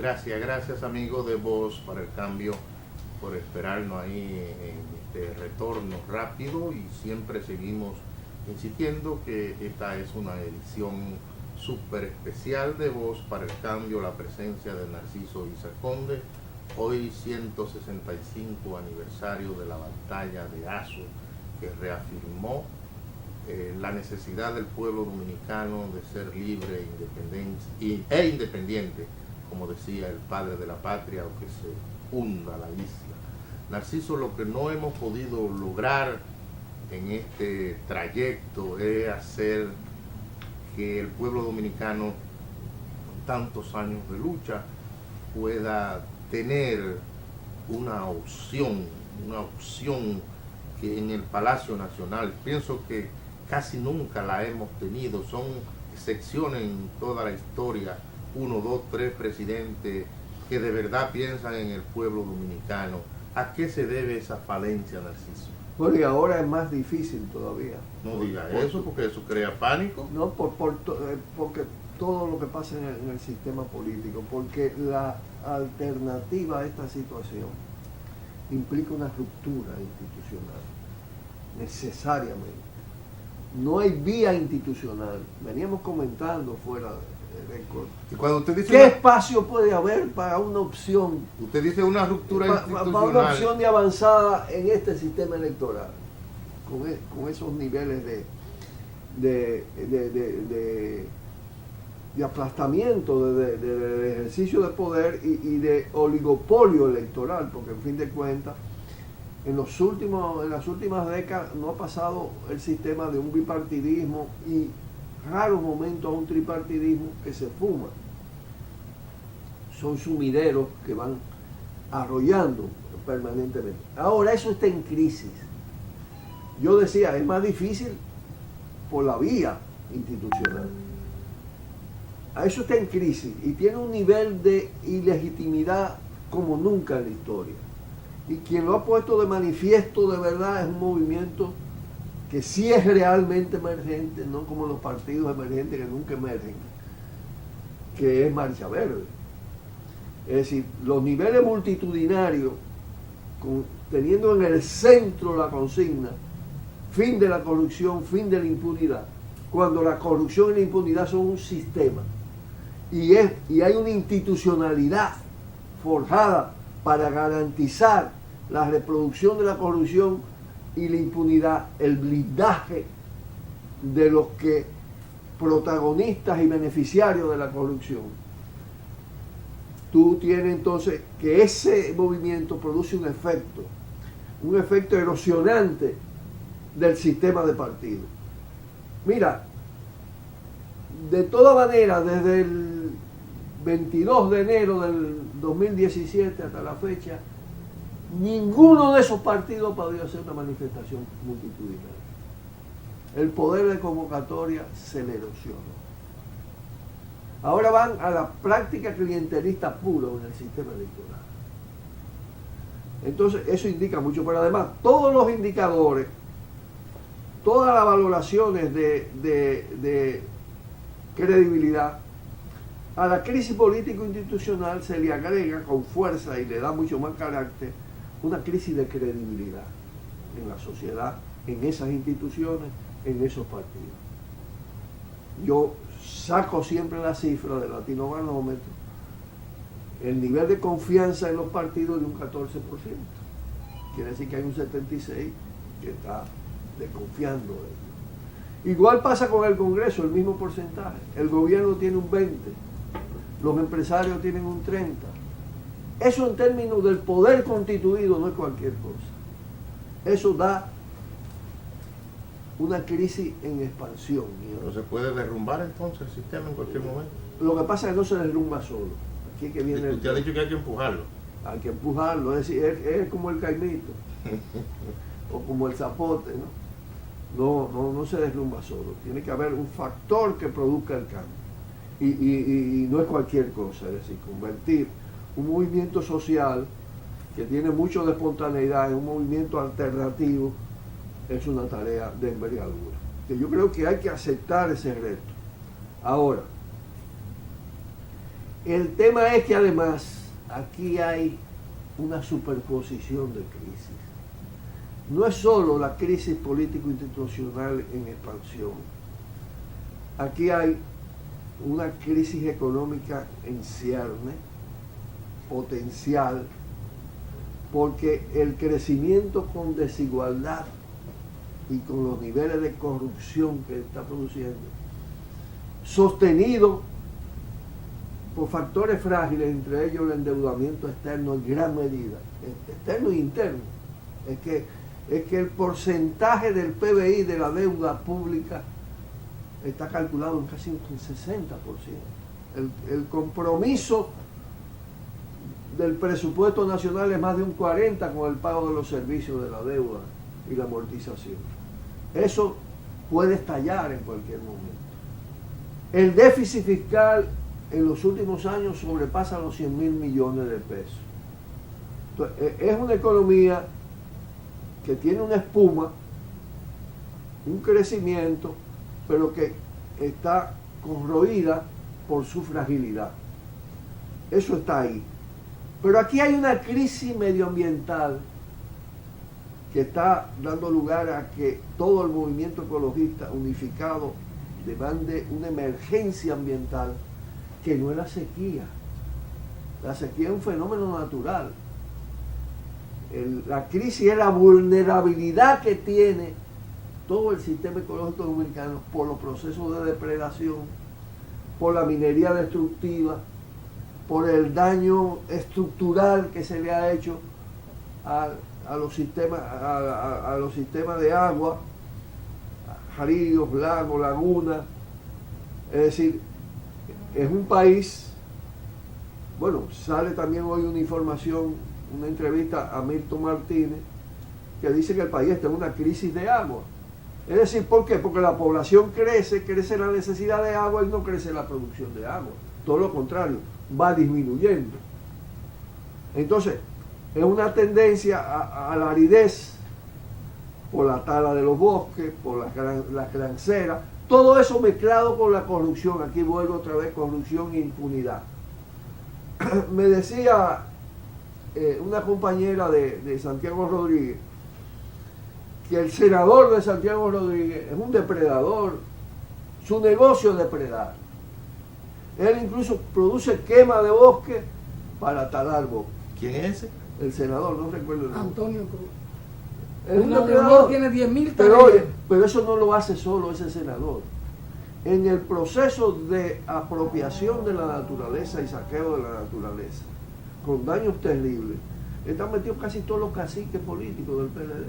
Gracias amigos de Voz para el Cambio por esperarnos ahí en este retorno rápido, y siempre seguimos insistiendo que esta es una edición súper especial de Voz para el Cambio, la presencia de Narciso Isa Conde. Hoy 165 aniversario de la batalla de Azo, que reafirmó la necesidad del pueblo dominicano de ser libre e independiente, como decía el padre de la patria, o que se hunda la isla. Narciso, lo que no hemos podido lograr en este trayecto es hacer que el pueblo dominicano, con tantos años de lucha, pueda tener una opción que en el Palacio Nacional, pienso que casi nunca la hemos tenido. Son excepciones en toda la historia, 1, 2, 3 presidentes que de verdad piensan en el pueblo dominicano. ¿A qué se debe esa falencia, Narciso? Bueno, y ahora es más difícil todavía. No diga eso, porque eso crea pánico. No, porque todo lo que pasa en el sistema político, porque la alternativa a esta situación implica una ruptura institucional, necesariamente. No hay vía institucional. Veníamos comentando fuera de récord. Y cuando usted dice ¿Qué espacio puede haber para una opción? Usted dice una ruptura institucional. Para una opción de avanzada en este sistema electoral, con esos niveles de aplastamiento de ejercicio de poder y de oligopolio electoral, porque en fin de cuentas, en las últimas décadas no ha pasado el sistema de un bipartidismo y raros momentos a un tripartidismo que se fuma. Son sumideros que van arrollando permanentemente. Ahora eso está en crisis. Yo decía, es más difícil por la vía institucional. Eso está en crisis y tiene un nivel de ilegitimidad como nunca en la historia. Y quien lo ha puesto de manifiesto de verdad es un movimiento que sí es realmente emergente, no como los partidos emergentes que nunca emergen, que es Marcha Verde. Es decir, los niveles multitudinarios, teniendo en el centro la consigna, fin de la corrupción, fin de la impunidad, cuando la corrupción y la impunidad son un sistema, y hay una institucionalidad forjada para garantizar la reproducción de la corrupción y la impunidad, el blindaje de los que protagonistas y beneficiarios de la corrupción. Tú tienes entonces que ese movimiento produce un efecto erosionante del sistema de partidos. Mira, de toda manera, desde el 22 de enero del 2017 hasta la fecha, ninguno de esos partidos ha podido hacer una manifestación multitudinaria. El poder de convocatoria se le erosionó. Ahora van a la práctica clientelista pura en el sistema electoral. Entonces, eso indica mucho, pero además, todos los indicadores, todas las valoraciones de credibilidad, a la crisis político-institucional se le agrega con fuerza y le da mucho más carácter una crisis de credibilidad en la sociedad, en esas instituciones, en esos partidos. Yo saco siempre la cifra del Latinobarómetro, el nivel de confianza en los partidos de un 14%. Quiere decir que hay un 76% que está desconfiando de ellos. Igual pasa con el Congreso, el mismo porcentaje. El gobierno tiene un 20%, los empresarios tienen un 30%. Eso en términos del poder constituido no es cualquier cosa. Eso da una crisis en expansión. Pero se puede derrumbar entonces el sistema en cualquier momento. Lo que pasa es que no se derrumba solo. Aquí es que viene Usted ha dicho que hay que empujarlo. Hay que empujarlo, es decir, es como el caimito o como el zapote, ¿no? No se derrumba solo. Tiene que haber un factor que produzca el cambio. Y no es cualquier cosa, es decir, convertir un movimiento social que tiene mucho de espontaneidad en un movimiento alternativo es una tarea de envergadura. Que yo creo que hay que aceptar ese reto. Ahora, El tema es que además aquí hay una superposición de crisis. No es solo la crisis político-institucional en expansión. Aquí hay una crisis económica en cierne, potencial, porque el crecimiento con desigualdad y con los niveles de corrupción que está produciendo, sostenido por factores frágiles, entre ellos el endeudamiento externo en gran medida, externo e interno, es que el porcentaje del PBI de la deuda pública está calculado en casi un 60%. El compromiso del presupuesto nacional es más de un 40% con el pago de los servicios de la deuda y la amortización. Eso puede estallar en cualquier momento. El déficit fiscal en los últimos años sobrepasa los 100.000 millones de pesos. Entonces, es una economía que tiene una espuma, un crecimiento, pero que está corroída por su fragilidad. Eso está ahí. Pero aquí hay una crisis medioambiental que está dando lugar a que todo el movimiento ecologista unificado demande una emergencia ambiental que no es la sequía. La sequía es un fenómeno natural. La crisis es la vulnerabilidad que tiene todo el sistema ecológico dominicano por los procesos de depredación, por la minería destructiva, por el daño estructural que se le ha hecho a los sistemas de agua, ríos, lagos, lagunas. Es decir, es un país, bueno, sale también hoy una información, una entrevista a Milton Martínez, que dice que el país está en una crisis de agua. Es decir, ¿por qué? Porque la población crece la necesidad de agua y no crece la producción de agua. Todo lo contrario, va disminuyendo. Entonces, es una tendencia a la aridez por la tala de los bosques, por las granceras, todo eso mezclado con la corrupción. Aquí vuelvo otra vez, corrupción e impunidad. Me decía una compañera de Santiago Rodríguez que el senador de Santiago Rodríguez es un depredador, su negocio es depredar. Él incluso produce quema de bosque para talar bosque. ¿Quién es ese? El senador, no recuerdo el nombre. Antonio Cruz. Es un depredador. Tiene 10.000 pero, oye, pero eso no lo hace solo ese senador. En el proceso de apropiación de la naturaleza y saqueo de la naturaleza, con daños terribles, están metidos casi todos los caciques políticos del PLD.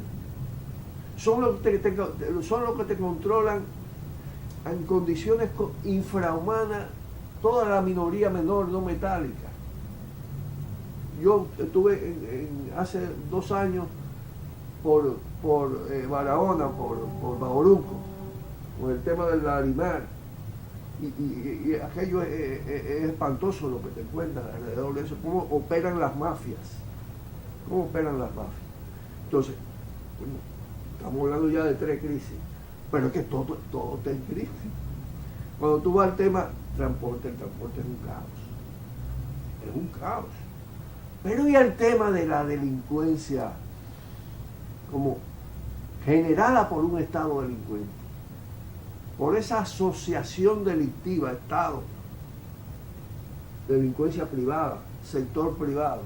Son los que te controlan en condiciones infrahumanas toda la minoría menor no metálica. Yo estuve hace 2 años por Barahona, por Bauruco, con el tema del Larimar, y aquello es espantoso lo que te cuentan alrededor de eso, cómo operan las mafias. Entonces, bueno, estamos hablando ya de 3 crisis, pero es que todo está en crisis. Cuando tú vas al tema transporte, el transporte es un caos. Pero y el tema de la delincuencia como generada por un Estado delincuente, por esa asociación delictiva, Estado, delincuencia privada, sector privado,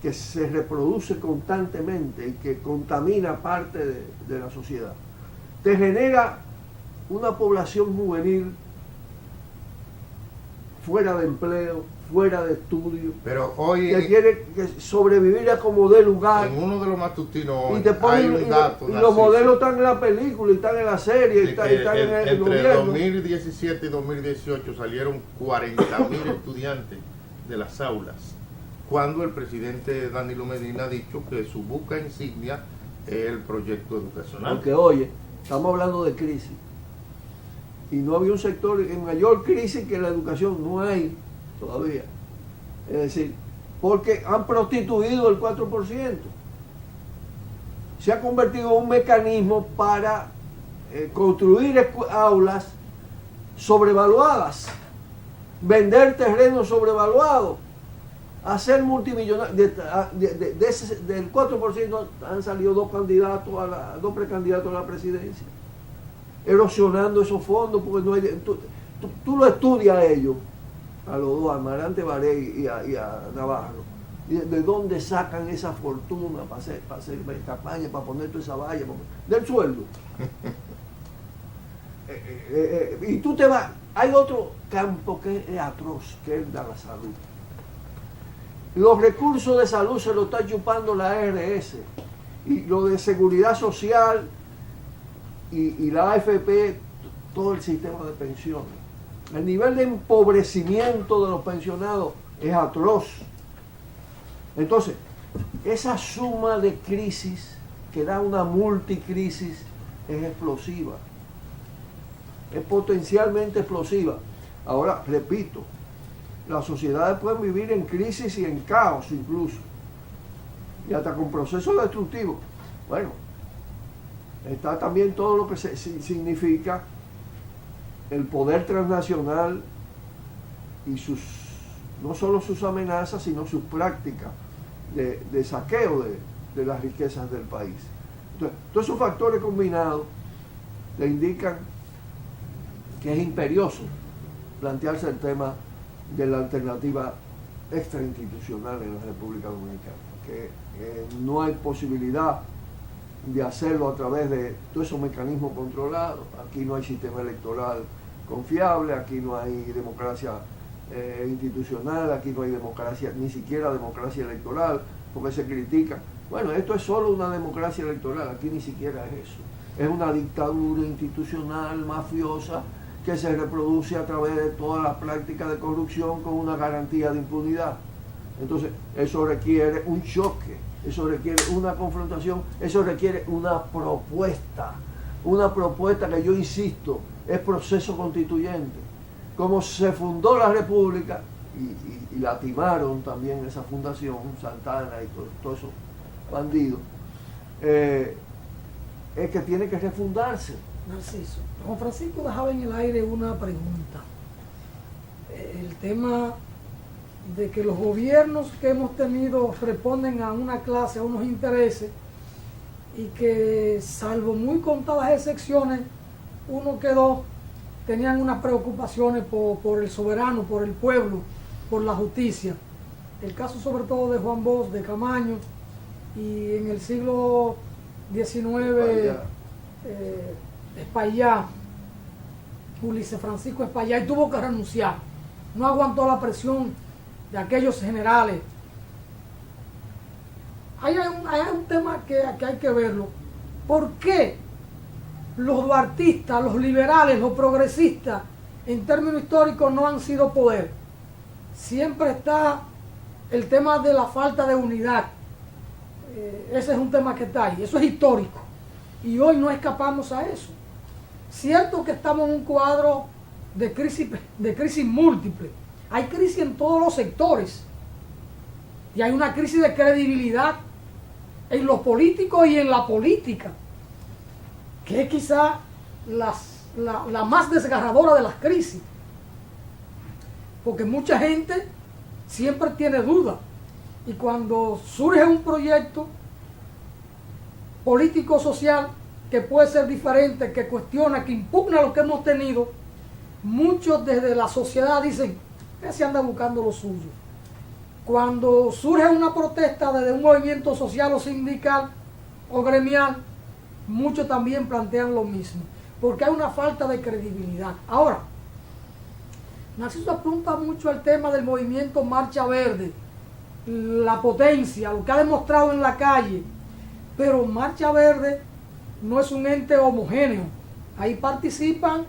que se reproduce constantemente y que contamina parte de la sociedad, te genera una población juvenil fuera de empleo, fuera de estudio, pero hoy que quiere sobrevivir a como dé lugar. En uno de los matutinos Y te hay ponen, un dato. y los modelos están en la película, y están en la serie, y están en el entre gobierno. 2017 y 2018 salieron 40.000 estudiantes de las aulas, cuando el presidente Danilo Medina ha dicho que su buca insignia es el proyecto educacional. Porque oye, estamos hablando de crisis, y no había un sector en mayor crisis que la educación, no hay todavía. Es decir, porque han prostituido el 4%. Se ha convertido en un mecanismo para construir aulas sobrevaluadas. vender terrenos sobrevaluados, hacer multimillonarios. Del 4% han salido dos precandidatos a la presidencia, erosionando esos fondos, porque no hay, tú lo estudias a ellos, a los dos, a Amarante Barey y a Navarro, y de dónde sacan esa fortuna para hacer campaña, para poner toda esa valla, del sueldo. Y tú te vas, hay otro campo que es atroz, que es el de la salud. Los recursos de salud se los está chupando la ARS, y lo de seguridad social y la AFP, todo el sistema de pensiones. El nivel de empobrecimiento de los pensionados es atroz. Entonces, esa suma de crisis que da una multicrisis es explosiva, es potencialmente explosiva. Ahora, repito, las sociedades pueden vivir en crisis y en caos incluso, y hasta con procesos destructivos. Bueno, está también todo lo que significa el poder transnacional y no solo sus amenazas, sino sus prácticas de saqueo de las riquezas del país. Entonces, todos esos factores combinados le indican que es imperioso plantearse el tema de la alternativa extrainstitucional en la República Dominicana, que no hay posibilidad de hacerlo a través de todos esos mecanismos controlados. Aquí no hay sistema electoral confiable, aquí no hay democracia institucional, aquí no hay democracia, ni siquiera democracia electoral, porque se critica. Bueno, esto es solo una democracia electoral, aquí ni siquiera es eso. Es una dictadura institucional, mafiosa, que se reproduce a través de todas las prácticas de corrupción con una garantía de impunidad. Entonces, eso requiere un choque, eso requiere una confrontación, eso requiere una propuesta que yo insisto, es proceso constituyente. Como se fundó la República, y la timaron también esa fundación, Santana y todos esos bandidos, es que tiene que refundarse. Narciso, Juan Francisco dejaba en el aire una pregunta. El tema de que los gobiernos que hemos tenido responden a una clase, a unos intereses, y que salvo muy contadas excepciones, uno que dos tenían unas preocupaciones por el soberano, por el pueblo, por la justicia. El caso sobre todo de Juan Bosch, de Camaño, y en el siglo XIX, Espaillá, Ulises Francisco Espaillá, y tuvo que renunciar. No aguantó la presión de aquellos generales. Hay un tema que hay que verlo. ¿Por qué los duartistas, los liberales, los progresistas, en términos históricos no han sido poder? Siempre está el tema de la falta de unidad. Ese es un tema que está ahí, eso es histórico. Y hoy no escapamos a eso. Cierto que estamos en un cuadro de crisis múltiple. Hay crisis en todos los sectores. Y hay una crisis de credibilidad en los políticos y en la política, que es quizá la más desgarradora de las crisis. Porque mucha gente siempre tiene dudas. Y cuando surge un proyecto político-social que puede ser diferente, que cuestiona, que impugna lo que hemos tenido, muchos desde la sociedad dicen que se anda buscando lo suyo. Cuando surge una protesta desde un movimiento social o sindical o gremial, muchos también plantean lo mismo, porque hay una falta de credibilidad. Ahora, Narciso apunta mucho al tema del movimiento Marcha Verde, la potencia, lo que ha demostrado en la calle, pero Marcha Verde no es un ente homogéneo. Ahí participan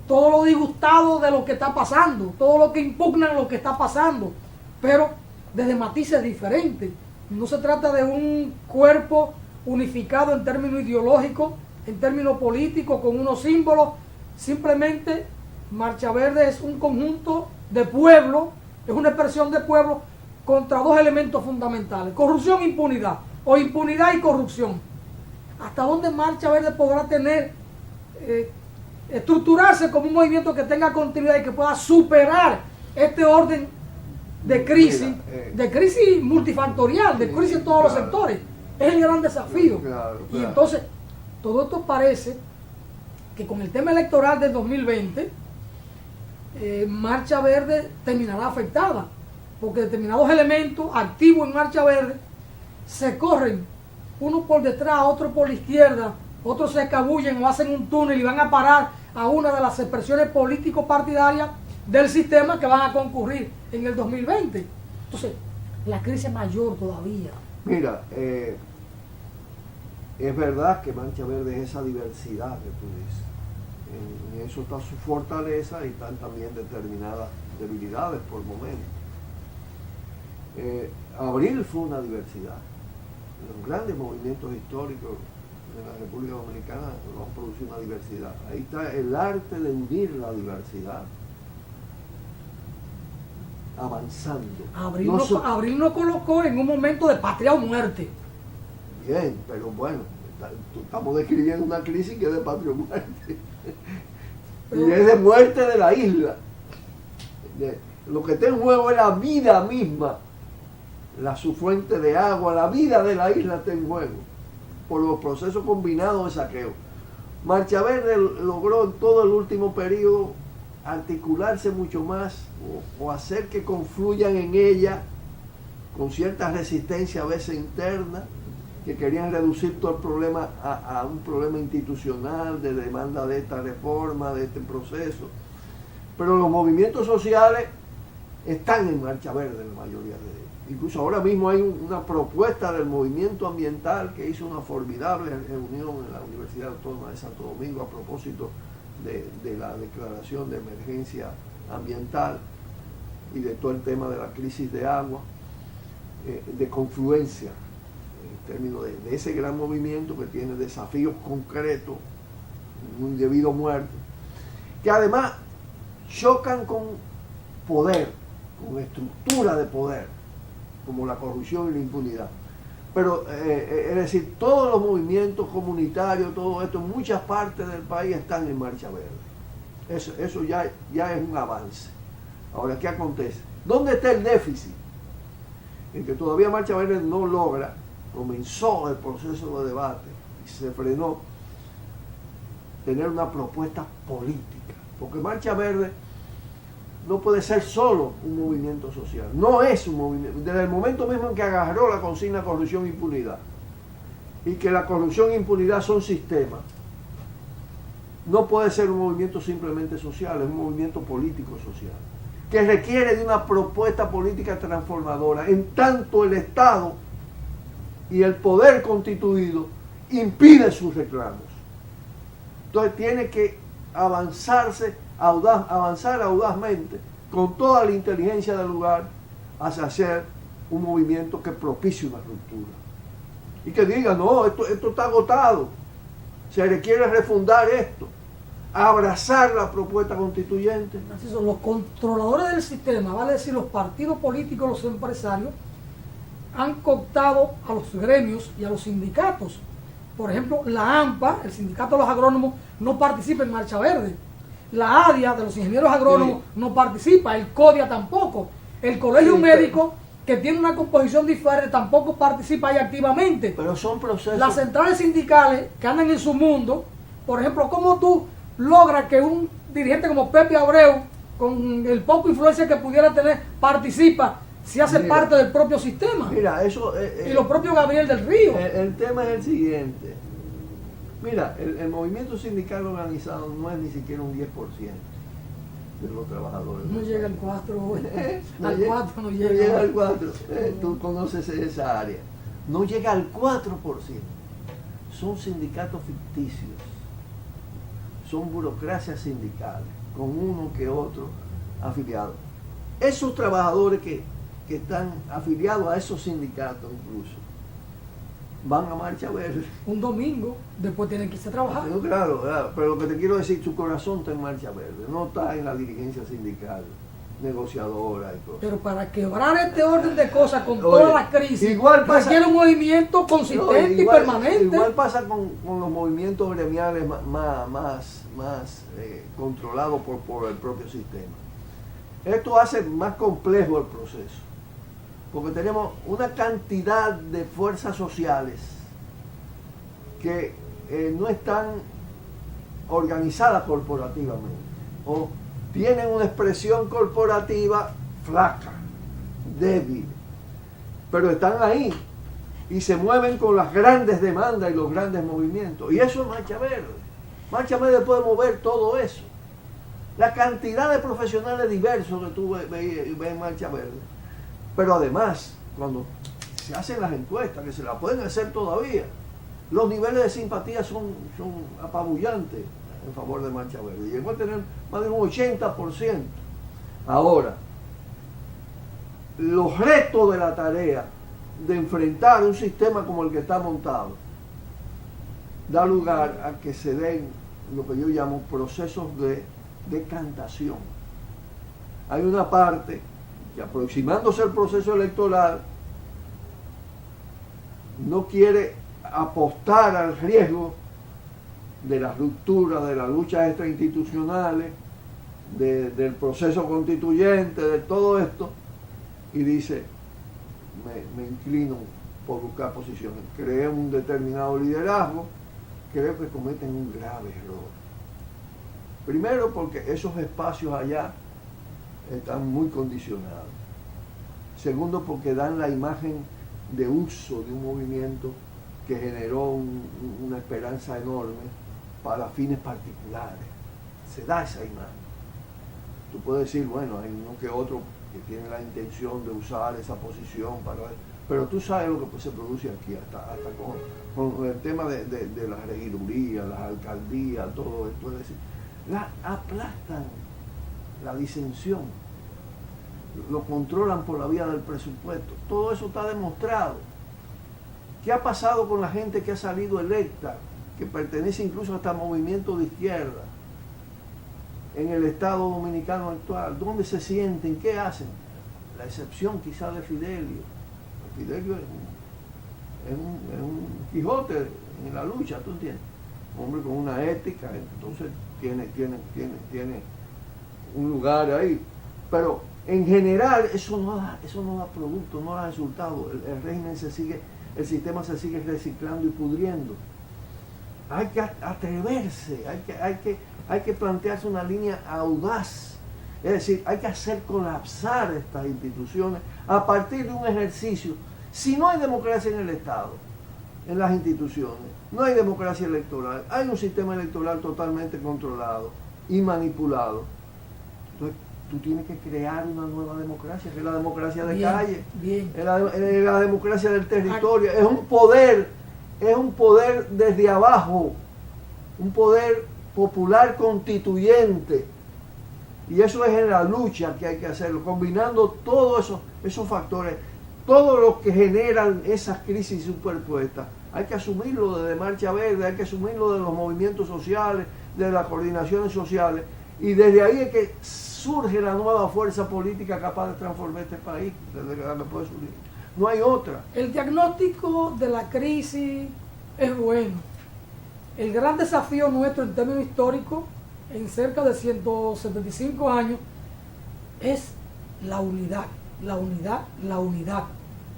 todos los disgustados de lo que está pasando, todos los que impugnan lo que está pasando, pero desde matices diferentes. No se trata de un cuerpo unificado en términos ideológicos, en términos políticos, con unos símbolos. Simplemente Marcha Verde es un conjunto de pueblo, es una expresión de pueblo contra dos elementos fundamentales: corrupción e impunidad, o impunidad y corrupción. ¿Hasta dónde Marcha Verde podrá tener estructurarse como un movimiento que tenga continuidad y que pueda superar este orden de crisis, de crisis multifactorial, de crisis en todos los sectores. Es el gran desafío. Y entonces, todo esto parece que con el tema electoral del 2020, Marcha Verde terminará afectada, porque determinados elementos activos en Marcha Verde se corren, uno por detrás, otro por la izquierda, otros se escabullen o hacen un túnel y van a parar a una de las expresiones político-partidarias del sistema que van a concurrir en el 2020. Entonces, la crisis es mayor todavía. Mira, es verdad que Marcha Verde es esa diversidad que tú dices. En eso está su fortaleza y están también determinadas debilidades por momentos. Abril fue una diversidad. Los grandes movimientos históricos de la República Dominicana han producido una diversidad. Ahí está el arte de unir la diversidad, avanzando. Abril nos colocó en un momento de patria o muerte. Bien, pero bueno, estamos describiendo una crisis que es de patria o muerte. Y es de muerte de la isla. Lo que está en juego es la vida misma, su fuente de agua, la vida de la isla está en juego por los procesos combinados de saqueo. Marcha Verde logró en todo el último periodo articularse mucho más o hacer que confluyan en ella con cierta resistencia a veces interna, que querían reducir todo el problema a un problema institucional de demanda de esta reforma, de este proceso. Pero los movimientos sociales están en Marcha Verde, en la mayoría de ellos. Incluso ahora mismo hay una propuesta del movimiento ambiental que hizo una formidable reunión en la Universidad Autónoma de Santo Domingo a propósito de la declaración de emergencia ambiental y de todo el tema de la crisis de agua, de confluencia en términos de ese gran movimiento que tiene desafíos concretos, un debido muerte, que además chocan con poder, con estructura de poder, como la corrupción y la impunidad. Pero, es decir, todos los movimientos comunitarios, todo esto, en muchas partes del país están en Marcha Verde. Eso ya es un avance. Ahora, ¿qué acontece? ¿Dónde está el déficit? En que todavía Marcha Verde no logra, comenzó el proceso de debate y se frenó, tener una propuesta política. Porque Marcha Verde no puede ser solo un movimiento social. No es un movimiento. Desde el momento mismo en que agarró la consigna corrupción e impunidad, y que la corrupción e impunidad son sistemas, no puede ser un movimiento simplemente social, es un movimiento político-social, que requiere de una propuesta política transformadora, en tanto el Estado y el poder constituido impide sus reclamos. Entonces tiene que avanzar audazmente, con toda la inteligencia del lugar, hacia hacer un movimiento que propicie una ruptura. Y que diga, no, esto está agotado, se requiere refundar esto, abrazar la propuesta constituyente. Los controladores del sistema, vale decir los partidos políticos, los empresarios, han cooptado a los gremios y a los sindicatos. Por ejemplo, la AMPA, el sindicato de los agrónomos, no participa en Marcha Verde. La ADIA, de los ingenieros agrónomos, no participa. El CODIA tampoco. El Colegio Médico, que tiene una composición diferente, tampoco participa ahí activamente. Pero son procesos. Las centrales sindicales que andan en su mundo, por ejemplo, ¿cómo tú logras que un dirigente como Pepe Abreu, con el poco influencia que pudiera tener, participa si hace parte del propio sistema? Mira, eso... y lo propio Gabriel del Río. El tema es el siguiente. Mira, el movimiento sindical organizado no es ni siquiera un 10% de los trabajadores. No llega al 4. Al 4 no llega. No llega al 4. Tú conoces esa área. No llega al 4%. Son sindicatos ficticios. Son burocracias sindicales, con uno que otro afiliado. Esos trabajadores que están afiliados a esos sindicatos incluso, van a Marcha Verde. Un domingo, después tienen que irse a trabajar. No, claro, pero lo que te quiero decir, su corazón está en Marcha Verde, no está en la dirigencia sindical, negociadora y cosas. Pero para quebrar este orden de cosas con toda la crisis, igual pasa, requiere un movimiento consistente y permanente. Igual pasa con los movimientos gremiales más controlados por el propio sistema. Esto hace más complejo el proceso, porque tenemos una cantidad de fuerzas sociales que no están organizadas corporativamente o tienen una expresión corporativa flaca, débil, pero están ahí y se mueven con las grandes demandas y los grandes movimientos. Y eso es Marcha Verde. Marcha Verde puede mover todo eso. La cantidad de profesionales diversos que tú ves en Marcha Verde. Pero además, cuando se hacen las encuestas, que se las pueden hacer todavía, los niveles de simpatía son apabullantes en favor de Marcha Verde. Llegó a tener más de un 80%. Ahora, los retos de la tarea de enfrentar un sistema como el que está montado da lugar a que se den lo que yo llamo procesos de decantación. Hay una parte que, aproximándose al proceso electoral, no quiere apostar al riesgo de la ruptura, de las luchas extrainstitucionales, del proceso constituyente, de todo esto, y dice, me inclino por buscar posiciones. Creo un determinado liderazgo, creo que cometen un grave error. Primero porque esos espacios allá están muy condicionados. Segundo porque dan la imagen de uso de un movimiento que generó una esperanza enorme para fines particulares. Se da esa imagen. Tú puedes decir, bueno, hay uno que otro que tiene la intención de usar esa posición para... Pero tú sabes lo que se produce aquí, hasta con el tema de las regidurías, las alcaldías, todo esto. Es decir, aplastan la disensión, lo controlan por la vía del presupuesto. Todo eso está demostrado. ¿Qué ha pasado con la gente que ha salido electa, que pertenece incluso hasta movimientos de izquierda, en el Estado Dominicano actual? ¿Dónde se sienten? ¿Qué hacen? La excepción quizá de Fidelio. Fidelio es un Quijote en la lucha, ¿tú entiendes? Un hombre con una ética, entonces tiene un lugar ahí. Pero en general eso no da producto, no da resultado. El régimen el sistema se sigue reciclando y pudriendo. Hay que atreverse, hay que plantearse una línea audaz. Es decir, hay que hacer colapsar estas instituciones a partir de un ejercicio. Si no hay democracia en el Estado, en las instituciones, no hay democracia electoral, hay un sistema electoral totalmente controlado y manipulado, entonces tú tienes que crear una nueva democracia, que es la democracia de calle, es la democracia del territorio, es un poder desde abajo, un poder popular constituyente. Y eso es en la lucha que hay que hacerlo, combinando todos esos factores, todos los que generan esas crisis superpuestas. Hay que asumirlo desde Marcha Verde, hay que asumirlo de los movimientos sociales, de las coordinaciones sociales, y desde ahí es que surge la nueva fuerza política capaz de transformar este país, desde la que puede surgir. No hay otra. El diagnóstico de la crisis es bueno. El gran desafío nuestro en términos históricos, en cerca de 175 años, es la unidad.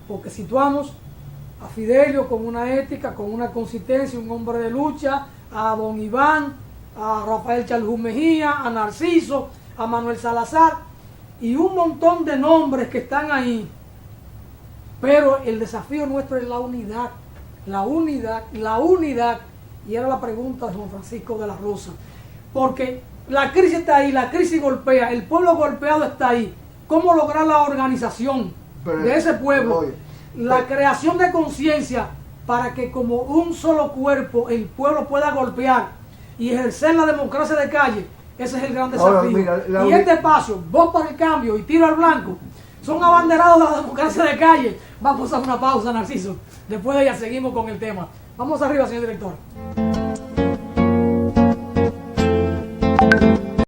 Porque situamos a Fidelio con una ética, con una consistencia, un hombre de lucha, a don Iván, a Rafael Chalhú Mejía, a Narciso, a Manuel Salazar y un montón de nombres que están ahí. Pero el desafío nuestro es la unidad. Y era la pregunta de Juan Francisco de la Rosa. Porque la crisis está ahí, la crisis golpea, el pueblo golpeado está ahí. ¿Cómo lograr la organización de ese pueblo? La creación de conciencia para que como un solo cuerpo el pueblo pueda golpear y ejercer la democracia de calle. Ese es el gran desafío. Ahora, mira, y este espacio, Voz para el Cambio y Tiro al Blanco, son abanderados de la democracia de calle. Vamos a una pausa, Narciso. Después de ella seguimos con el tema. Vamos arriba, señor director.